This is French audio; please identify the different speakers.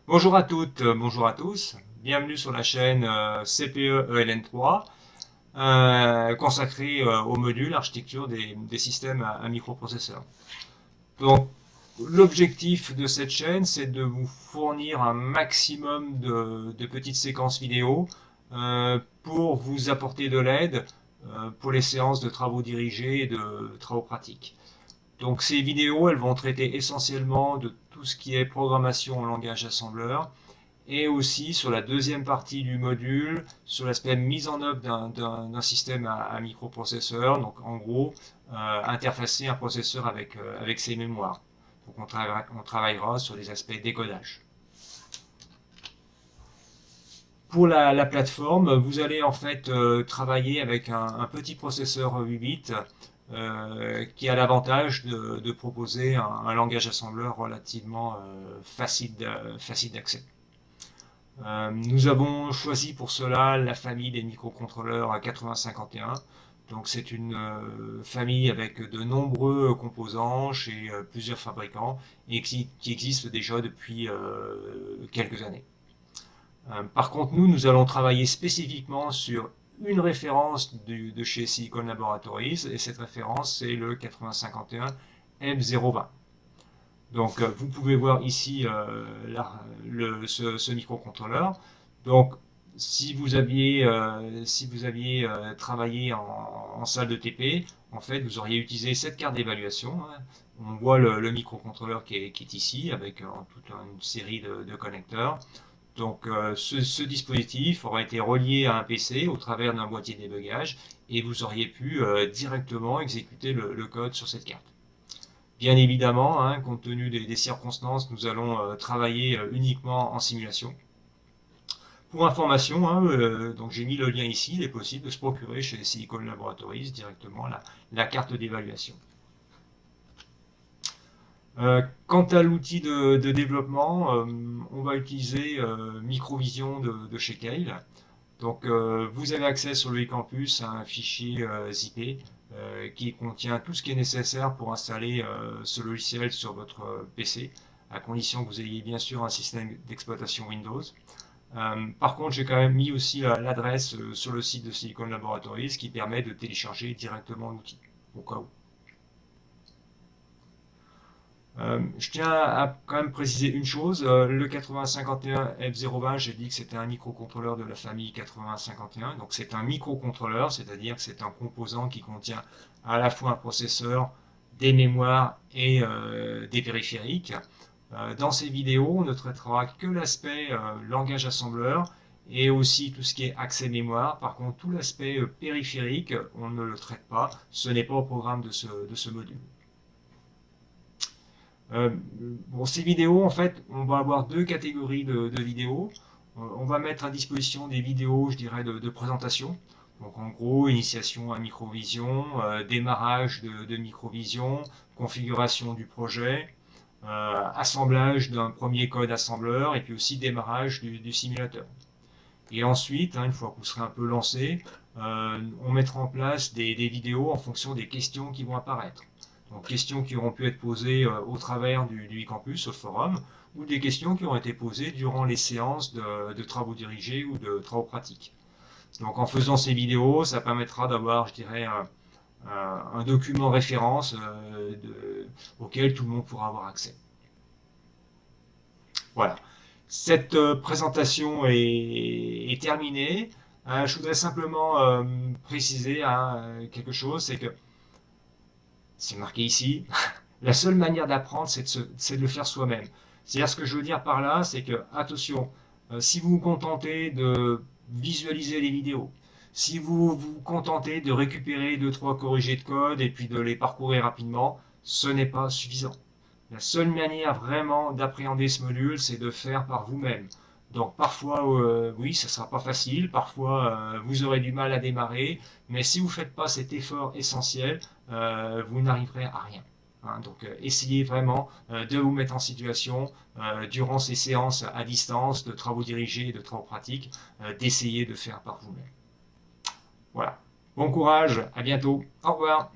Speaker 1: Bonjour à toutes, bonjour à tous. Bienvenue sur la chaîne CPE ELN3 consacrée au module architecture des systèmes à microprocesseurs. Donc, l'objectif de cette chaîne, c'est de vous fournir un maximum de petites séquences vidéo pour vous apporter de l'aide pour les séances de travaux dirigés et de travaux pratiques. Donc ces vidéos, elles vont traiter essentiellement de tout ce qui est programmation en langage assembleur et aussi sur la deuxième partie du module, sur l'aspect mise en œuvre d'un système à microprocesseur, donc en gros, interfacer un processeur avec ses mémoires. Donc on travaillera sur les aspects décodage. Pour la plateforme, vous allez en fait travailler avec un petit processeur 8 bits qui a l'avantage de proposer un langage assembleur relativement facile d'accès. Nous avons choisi pour cela la famille des microcontrôleurs 8051. Donc c'est une famille avec de nombreux composants chez plusieurs fabricants et qui existe déjà depuis quelques années. Par contre, nous allons travailler spécifiquement sur une référence de chez Silicon Laboratories et cette référence c'est le 8051 M020. Donc vous pouvez voir ici ce microcontrôleur. Donc si vous aviez travaillé en salle de TP, en fait vous auriez utilisé cette carte d'évaluation, hein. On voit le microcontrôleur qui est ici avec toute une série de connecteurs. Donc ce dispositif aura été relié à un PC au travers d'un boîtier de débugage et vous auriez pu directement exécuter le code sur cette carte. Bien évidemment, hein, compte tenu des circonstances, nous allons travailler uniquement en simulation. Pour information, hein, donc j'ai mis le lien ici, il est possible de se procurer chez Silicon Laboratories directement la carte d'évaluation. Quant à l'outil de développement, on va utiliser Microvision de chez Keil. Donc vous avez accès sur le eCampus à un fichier zippé qui contient tout ce qui est nécessaire pour installer ce logiciel sur votre PC, à condition que vous ayez bien sûr un système d'exploitation Windows. Par contre, j'ai quand même mis aussi l'adresse sur le site de Silicon Laboratories qui permet de télécharger directement l'outil, au cas où. Je tiens à quand même préciser une chose, le 8051 F020, j'ai dit que c'était un microcontrôleur de la famille 8051, donc c'est un microcontrôleur, c'est-à-dire que c'est un composant qui contient à la fois un processeur, des mémoires et des périphériques. Dans ces vidéos, on ne traitera que l'aspect langage assembleur et aussi tout ce qui est accès mémoire. Par contre, tout l'aspect périphérique, on ne le traite pas, ce n'est pas au programme de ce module. Bon, ces vidéos, en fait, on va avoir deux catégories de vidéos. On va mettre à disposition des vidéos, je dirais, de présentation. Donc, en gros, initiation à Microvision, démarrage de Microvision, configuration du projet, assemblage d'un premier code assembleur et puis aussi démarrage du simulateur. Et ensuite, hein, une fois que vous serez un peu lancé, on mettra en place des vidéos en fonction des questions qui vont apparaître. Donc, questions qui auront pu être posées au travers du e-campus, au forum, ou des questions qui ont été posées durant les séances de travaux dirigés ou de travaux pratiques. Donc en faisant ces vidéos, ça permettra d'avoir, je dirais, un document référence auquel tout le monde pourra avoir accès. Voilà. Cette présentation est terminée. Je voudrais simplement préciser quelque chose, c'est que c'est marqué ici, la seule manière d'apprendre, c'est de le faire soi-même. C'est-à-dire ce que je veux dire par là, c'est que, attention, si vous vous contentez de visualiser les vidéos, si vous vous contentez de récupérer deux, trois corrigés de code et puis de les parcourir rapidement, ce n'est pas suffisant. La seule manière vraiment d'appréhender ce module, c'est de faire par vous-même. Donc parfois, oui, ça sera pas facile, parfois vous aurez du mal à démarrer, mais si vous ne faites pas cet effort essentiel, vous n'arriverez à rien. Hein. Donc essayez vraiment de vous mettre en situation durant ces séances à distance de travaux dirigés et de travaux pratiques, d'essayer de faire par vous-même. Voilà. Bon courage, à bientôt, au revoir.